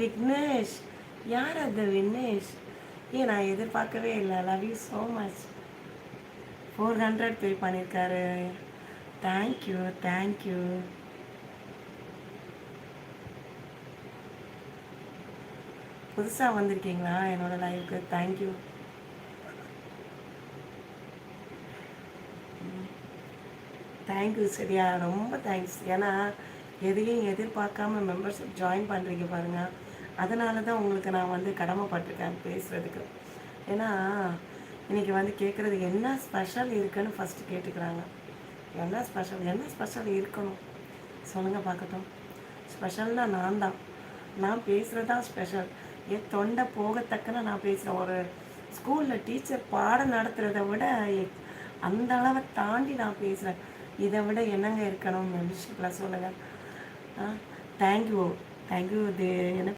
விக்னேஷ். யார் அது விக்னேஷ்? நான் எதிர்பார்க்கவே இல்லை. Love you so much. 400 பே பண்ணியிருக்காரு. Thank you thank you. புதுசாக வந்திருக்கீங்களா என்னோட லைவுக்கு? தேங்க்யூ. தேங்க்யூ. சரியா, ரொம்ப தேங்க்ஸ். ஏன்னா எதையும் எதிர்பார்க்காம மெம்பர்ஷிப் ஜாயின் பண்ணுறீங்க பாருங்கள். அதனால தான் உங்களுக்கு நான் வந்து கடமைப்பட்டிருக்கேன் பேசுகிறதுக்கு. ஏன்னா இன்றைக்கி வந்து கேட்குறது என்ன ஸ்பெஷல் இருக்குன்னு ஃபஸ்ட்டு கேட்டுக்கிறாங்க. என்ன ஸ்பெஷல் இருக்கணும் சொல்லுங்கள் பார்க்கட்டும். ஸ்பெஷல்னால் நான் பேசுகிறது தான் ஸ்பெஷல். என் தொண்டை போகத்தக்கன நான் பேசுகிறேன். ஒரு ஸ்கூலில் டீச்சர் பாடம் நடத்துகிறத விட அந்த அளவை தாண்டி நான் பேசுகிறேன். இதை விட என்னங்க இருக்கணும் மெம்பர்ஷிப்பில் சொல்லுங்கள். Thank you thank you. எனக்கு